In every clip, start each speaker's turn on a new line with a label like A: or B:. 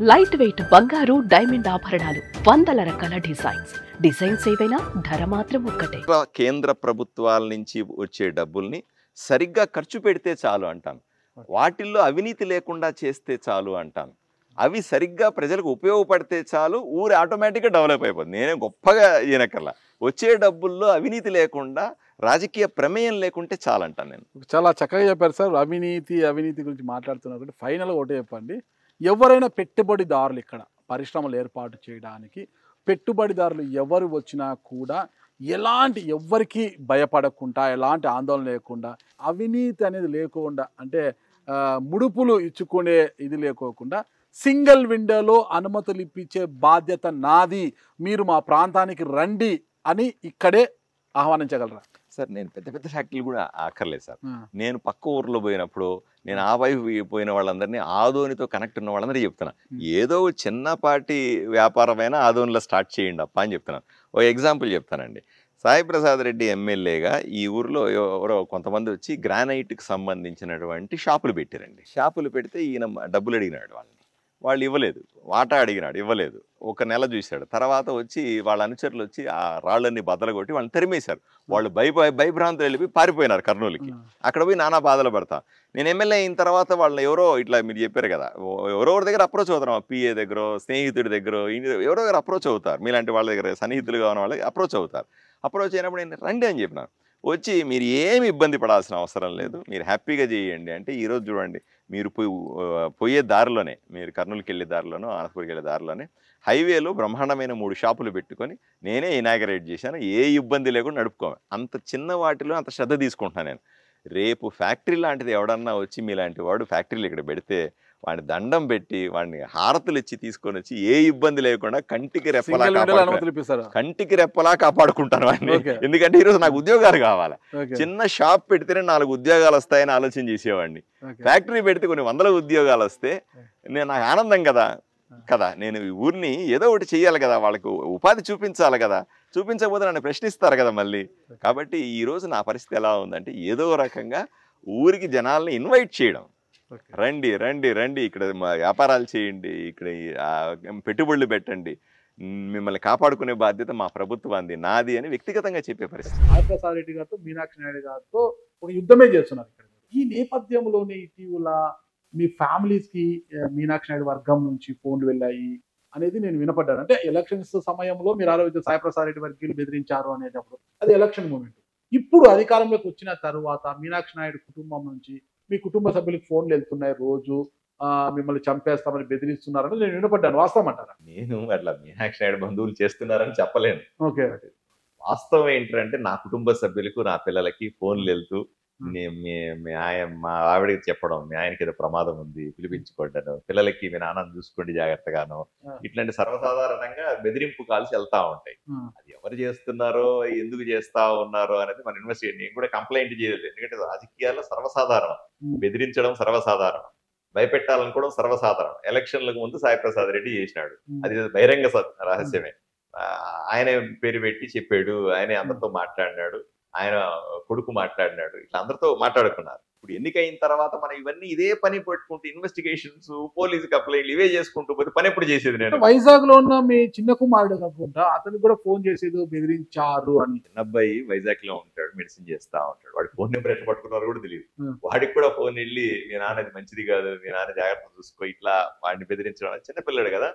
A: Light weight బంగారు diamond ఆభరణాలు, వందల రకాల డిజైన్స్ ఏవైనా ధర మాత్రం ఒక్కటే.
B: కేంద్ర ప్రభుత్వాల నుంచి వచ్చే డబ్బుల్ని సరిగ్గా ఖర్చు పెడితే చాలు అంటాను. వాటిల్లో అవినీతి లేకుండా చేస్తే చాలు అంటాను. అవి సరిగ్గా ప్రజలకు ఉపయోగపడితే చాలు, ఊరు ఆటోమేటిక్గా డెవలప్ అయిపోతుంది. నేనే గొప్పగా ఈయనకల్లా వచ్చే డబ్బుల్లో అవినీతి లేకుండా, రాజకీయ ప్రమేయం లేకుంటే చాలంటాను నేను.
C: చాలా చక్కగా చెప్పారు సార్. అవినీతి గురించి మాట్లాడుతున్నారు. ఫైనల్గా ఒకటే చెప్పండి, ఎవరైనా పెట్టుబడిదారులు ఇక్కడ పరిశ్రమలు ఏర్పాటు చేయడానికి పెట్టుబడిదారులు ఎవరు వచ్చినా కూడా ఎవ్వరికి భయపడకుండా, ఎలాంటి ఆందోళన లేకుండా, అవినీతి అనేది లేకుండా, అంటే ముడుపులు ఇచ్చుకునే ఇది లేకోకుండా సింగిల్ విండోలో అనుమతులు ఇప్పించే బాధ్యత నాది, మీరు మా ప్రాంతానికి రండి అని ఇక్కడే ఆహ్వానించగలరా?
B: సార్, నేను పెద్ద పెద్ద ఫ్యాక్టరీలు కూడా అక్కర్లేదు సార్. నేను పక్క ఊర్లో పోయినప్పుడు నేను ఆ వైపు పోయిన వాళ్ళందరినీ ఆదోనితో కనెక్ట్ ఉన్న వాళ్ళందరినీ చెప్తున్నా, ఏదో చిన్నపాటి వ్యాపారమైనా ఆదోనిలో స్టార్ట్ చేయండి అప్ప అని చెప్తున్నాను. ఓ ఎగ్జాంపుల్ చెప్తానండి. సాయి ప్రసాద్ రెడ్డి ఎమ్మెల్యేగా ఈ ఊరిలో ఎవరో కొంతమంది వచ్చి గ్రానైట్కి సంబంధించినటువంటి షాపులు పెట్టారండి. షాపులు పెడితే ఈయన డబ్బులు అడిగినాడు వాళ్ళు ఇవ్వలేదు. వాటా అడిగినాడు, ఇవ్వలేదు. ఒక నెల చూశాడు. తర్వాత వచ్చి వాళ్ళ అనుచరులు వచ్చి ఆ రాళ్ళన్నీ బద్దలగొట్టి వాళ్ళని తరిమేశారు. వాళ్ళు భయభ్రాంతులు వెళ్ళిపోయి పారిపోయినారు కర్నూలుకి. అక్కడ పోయి నానా బాధలు పడతా. నేను ఎమ్మెల్యే అయిన తర్వాత వాళ్ళని ఎవరో ఇట్లా మీరు చెప్పారు కదా, ఎవరెవరి దగ్గర అప్రోచ్ అవుతారు, పిఏ దగ్గర, స్నేహితుడి దగ్గర, ఎవరో దగ్గర అప్రోచ్ అవుతారు. మీలాంటి వాళ్ళ దగ్గర సన్నిహితులుగా ఉన్న వాళ్ళకి అప్రోచ్ అవుతారు. అప్రోచ్ అయినప్పుడు నేను రండి అని చెప్పినాను. వచ్చి మీరు ఏమి ఇబ్బంది పడాల్సిన అవసరం లేదు, మీరు హ్యాపీగా చేయండి అంటే, ఈరోజు చూడండి, మీరు పోయే దారిలోనే, మీరు కర్నూలుకి వెళ్ళే దారిలోనో ఆనపూర్కి వెళ్ళే దారిలోనే హైవేలో బ్రహ్మాండమైన 3 షాపులు పెట్టుకొని నేనే ఇనాగరేట్ చేశాను. ఏ ఇబ్బంది లేకుండా నడుపుకోవాలి. అంత చిన్న వాటిలో అంత శ్రద్ధ తీసుకుంటున్నాను నేను. రేపు ఫ్యాక్టరీ లాంటిది ఎవడన్నా వచ్చి మీలాంటి వాడు ఫ్యాక్టరీలు ఇక్కడ పెడితే వాడిని దండం పెట్టి వాడిని హారతులు ఇచ్చి తీసుకొని వచ్చి ఏ ఇబ్బంది లేకుండా కంటికి రెప్పలా కాపాడుకుంటాను వాడిని. ఎందుకంటే ఈరోజు నాకు ఉద్యోగాలు కావాలి. చిన్న షాప్ పెడితేనే 4 ఉద్యోగాలు వస్తాయని ఆలోచన చేసేవాడిని. ఫ్యాక్టరీ పెడితే కొన్ని 100 ఉద్యోగాలు వస్తే నాకు ఆనందం కదా. నేను ఈ ఊరిని ఏదో ఒకటి చెయ్యాలి కదా, వాళ్ళకు ఉపాధి చూపించాలి కదా. చూపించకపోతే నన్ను ప్రశ్నిస్తారు కదా మళ్ళీ. కాబట్టి ఈరోజు నా పరిస్థితి ఎలా ఉందంటే, ఏదో రకంగా ఊరికి జనాల్ని ఇన్వైట్ చేయడం, రండి రండి రండి, ఇక్కడ వ్యాపారాలు చేయండి, ఇక్కడ పెట్టుబడులు పెట్టండి, మిమ్మల్ని కాపాడుకునే బాధ్యత మా ప్రభుత్వాన్ని, నాది అని వ్యక్తిగతంగా చెప్పే పరిస్థితి.
C: సాయి ప్రసాద్ రెడ్డి గారితో, మీనాక్షి నాయుడు గారితో ఒక యుద్ధమే చేస్తున్నారు ఇక్కడ. ఈ నేపథ్యంలోనే ఇటీవల మీ ఫ్యామిలీస్కి మీనాక్షి నాయుడు వర్గం నుంచి ఫోన్లు వెళ్ళాయి అనేది నేను వినపడ్డాను. అంటే ఎలక్షన్స్ సమయంలో మీరు ఆలోచించే సాయి ప్రసాద్ రెడ్డి వర్గీయులు బెదిరించారు అనేటప్పుడు అది ఎలక్షన్ మూమెంట్. ఇప్పుడు అధికారంలోకి వచ్చిన తర్వాత మీనాక్షి నాయుడు కుటుంబం నుంచి మీ కుటుంబ సభ్యులకు ఫోన్లు వెళ్తున్నాయి, రోజు మిమ్మల్ని చంపేస్తామని బెదిరిస్తున్నారని నేను వినపడ్డాను. వాస్తవం అంటారా?
B: నేను అట్లా మీనాక్షి నాయుడు బంధువులు చేస్తున్నారని చెప్పలేను.
C: ఓకే,
B: వాస్తవం ఏంటంటే నా కుటుంబ సభ్యులకు, నా పిల్లలకి ఫోన్లు వెళ్తూ మా ఆవిడకి చెప్పడం, మీ ఆయనకి ఏదో ప్రమాదం ఉంది పిలిపించుకోవడం, పిల్లలకి మీ నాన్నని చూసుకోండి జాగ్రత్తగాను, ఇట్లాంటి సర్వసాధారణంగా బెదిరింపు కాల్సి వెళ్తా ఉంటాయి. అది ఎవరు చేస్తున్నారో, ఎందుకు చేస్తా ఉన్నారో అనేది మన ఇన్వెస్టిగేషన్. నేను కూడా కంప్లైంట్ చేయలేదు. ఎందుకంటే రాజకీయాల్లో సర్వసాధారణం, బెదిరించడం సర్వసాధారణం, భయపెట్టాలనుకోవడం సర్వసాధారణం. ఎలక్షన్లకు ముందు సాయి ప్రసాద్ రెడ్డి చేసినాడు, అది బహిరంగ రహస్యమే. ఆయన పేరు పెట్టి చెప్పాడు, ఆయనే అందరితో మాట్లాడినాడు, ఆయన కొడుకు మాట్లాడినాడు, ఇట్లా అందరితో మాట్లాడుకున్నారు. ఇప్పుడు ఎన్నికైన తర్వాత మనం ఇవన్నీ ఇదే పని పెట్టుకుంటూ ఇన్వెస్టిగేషన్స్, పోలీసు కంప్లైంట్లు ఇవే చేసుకుంటూ పోతే పని ఎప్పుడు చేసేది? నేను
C: వైజాగ్ లో ఉన్న మీ చిన్న కుమారుడు అనుకుంటా, అతను కూడా ఫోన్ చేసేది బెదిరించారు అని.
B: చిన్న అబ్బాయి వైజాగ్ లో ఉంటాడు, మెడిసిన్ చేస్తా ఉంటాడు. వాడి ఫోన్ నెంబర్ ఎట్లా పట్టుకున్నారో కూడా తెలియదు. వాడికి కూడా ఫోన్ వెళ్ళి మీ నాన్నది మంచిది కాదు, మీ నాన్న జాగ్రత్త చూసుకో, ఇట్లా వాడిని బెదిరించడం. చిన్నపిల్లడు కదా.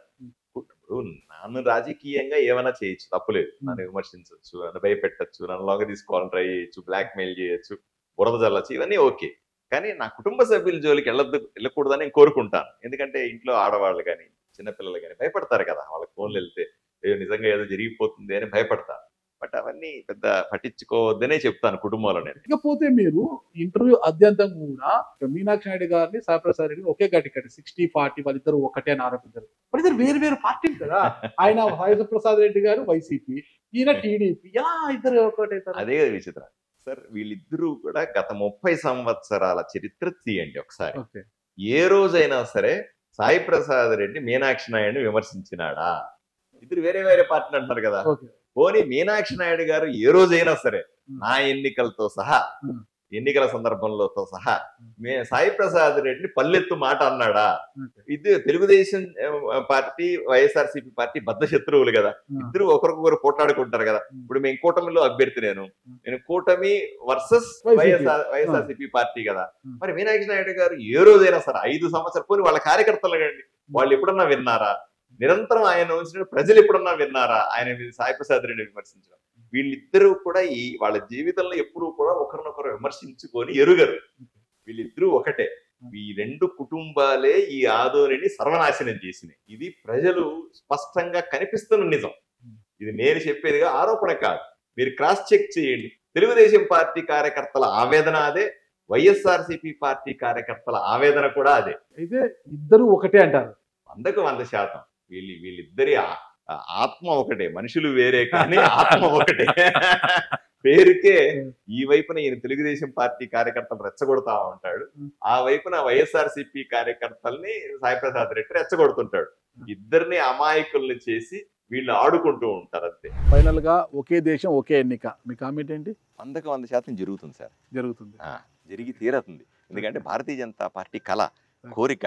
B: ఇప్పుడు నన్ను రాజకీయంగా ఏమైనా చేయొచ్చు, తప్పులేదు. నన్ను విమర్శించవచ్చు, నన్ను భయపెట్టచ్చు, నన్ను లాగా తీసుకోవాలని ట్రై చేయొచ్చు, బ్లాక్ మెయిల్ చేయొచ్చు, బురద చల్లచ్చు, ఇవన్నీ ఓకే. కానీ నా కుటుంబ సభ్యుల జోలికి వెళ్ళకూడదని నేను కోరుకుంటాను. ఎందుకంటే ఇంట్లో ఆడవాళ్ళు కానీ చిన్నపిల్లలు కానీ భయపడతారు కదా, వాళ్ళకి ఫోన్లు వెళ్తే నిజంగా ఏదో జరిగిపోతుంది అని భయపడతారు. బట్ అవన్నీ పెద్ద పట్టించుకోవద్దనే చెప్తాను కుటుంబంలో నేను.
C: ఇకపోతే మీరు ఇంటర్వ్యూ అత్యంతం కూడా మీనాక్షి నాయుడు గారిని, సాయి ప్రసాద్ రెడ్డిని ఒకే గట్టికట్టి 60-40 వాళ్ళిద్దరు ఒకటే అని ఆరోపించారు. వాళ్ళిద్దరు వేరు వేరు పార్టీలు కదా. ఆయన సాయి ప్రసాద్ రెడ్డి గారు వైసీపీ, ఈయన టీడీపీ, ఎలా ఇద్దరు ఒకటే?
B: అదే విచిత్రం సార్. వీళ్ళిద్దరూ కూడా గత 30 సంవత్సరాల చరిత్ర తీయండి ఒకసారి. ఏ రోజైనా సరే సాయి ప్రసాద్ రెడ్డి మీనాక్షి నాయుడిని విమర్శించినాడా? ఇద్దరు వేరే వేరే పార్టీలు అంటున్నారు కదా. పోనీ మీనాక్షి నాయుడు గారు ఏ రోజైనా సరే నా ఎన్నికలతో సహా ఎన్నికల సందర్భంలో సహా సాయి ప్రసాద్ రెడ్డిని పల్లెత్తు మాట అన్నాడా? ఇది తెలుగుదేశం పార్టీ వైఎస్ఆర్సీపీ పార్టీ బద్ధ శత్రువులు కదా, ఇద్దరు ఒకరికొకరు పోట్లాడుకుంటారు కదా. ఇప్పుడు మేము కూటమిలో అభ్యర్థి, నేను కూటమి వర్సెస్ వైఎస్ఆర్సీపీ పార్టీ కదా. మరి మీనాక్షి నాయుడు గారు ఏ రోజైనా సరే 5 సంవత్సరాలు పోనీ వాళ్ళ కార్యకర్తలు కండి, వాళ్ళు ఎప్పుడన్నా విన్నారా? నిరంతరం ఆయన ఉంచిన ప్రజలు ఎప్పుడన్నా విన్నారా ఆయన సాయి ప్రసాద్ రెడ్డి విమర్శించడం? వీళ్ళిద్దరూ కూడా వాళ్ళ జీవితంలో ఎప్పుడూ కూడా ఒకరినొకరు విమర్శించుకొని ఎరుగరు. వీళ్ళిద్దరూ ఒకటే. ఈ 2 కుటుంబాలే ఈ ఆదోనిని సర్వనాశనం చేసినాయి. ఇది ప్రజలు స్పష్టంగా కనిపిస్తున్న నిజం. ఇది నేను చెప్పేదిగా ఆరోపణ కాదు. మీరు క్రాస్ చెక్ చేయండి. తెలుగుదేశం పార్టీ కార్యకర్తల ఆవేదన అదే, వైఎస్ఆర్సీపీ పార్టీ కార్యకర్తల ఆవేదన కూడా అదే.
C: అయితే ఇద్దరు ఒకటే అంటారు.
B: 100% వీళ్ళిద్దరి ఆత్మ ఒకటే, మనుషులు వేరే కానీ ఆత్మ ఒకటే. పేరుకే ఈ వైపున ఈయన తెలుగుదేశం పార్టీ కార్యకర్తలు రెచ్చగొడతా ఉంటాడు, ఆ వైపున వైఎస్ఆర్సీపీ కార్యకర్తల్ని సాయి ప్రసాద్ రెడ్డి రెచ్చగొడుతుంటాడు. ఇద్దరిని అమాయకుల్ని చేసి వీళ్ళు ఆడుకుంటూ ఉంటారు అంతే.
C: ఫైనల్ గా ఒకే దేశం ఒకే ఎన్నిక, మీ కామెంట్ ఏంటి?
B: 100% జరుగుతుంది సార్,
C: జరుగుతుంది,
B: జరిగి తీరుతుంది. ఎందుకంటే భారతీయ జనతా పార్టీ కళ, కోరిక,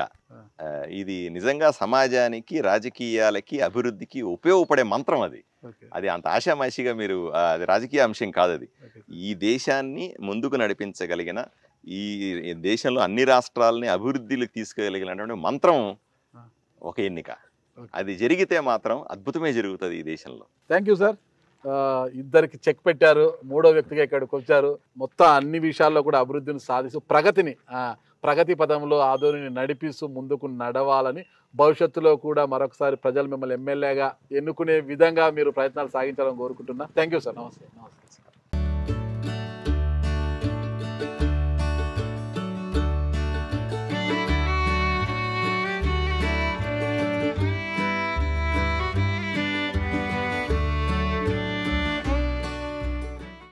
B: ఇది నిజంగా సమాజానికి, రాజకీయాలకి, అభివృద్ధికి ఉపయోగపడే మంత్రం. అది అంత ఆషామాషిగా మీరు అది రాజకీయ అంశం కాదు. అది ఈ దేశాన్ని ముందుకు నడిపించగలిగిన, ఈ దేశంలో అన్ని రాష్ట్రాలని అభివృద్ధిలోకి తీసుకెళ్ళగలిగినటువంటి మంత్రం ఒక ఎన్నిక. అది జరిగితే మాత్రం అద్భుతమే జరుగుతుంది ఈ దేశంలో.
C: Thank you sir. ఇద్దరికి చెక్ పెట్టారు, 3వ వ్యక్తిగా ఇక్కడికి వచ్చారు. మొత్తం అన్ని విషయాల్లో కూడా అభివృద్ధిని సాధిస్తూ ప్రగతి పదంలో ఆదోనిని నడిపిస్తూ ముందుకు నడవాలని, భవిష్యత్తులో కూడా మరొకసారి ప్రజలు మిమ్మల్ని ఎమ్మెల్యేగా ఎన్నుకునే విధంగా మీరు ప్రయత్నాలు సాగించాలని కోరుకుంటున్నా. Thank you sir. నమస్తే.